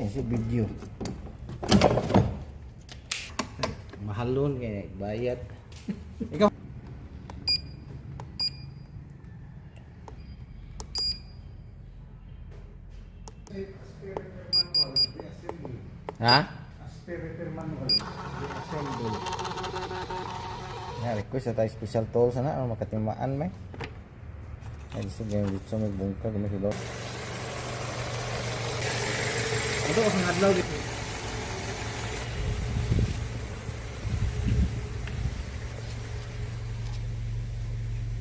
Yan si video. Mahalon kaya bayad. Ikaw. Ha? Aspirator manual. Assemble. Ya, request na tayo special tool sana ano makatimaan may. Ay sige dito may bungka gamit ilo. Ito ang adlaw dito.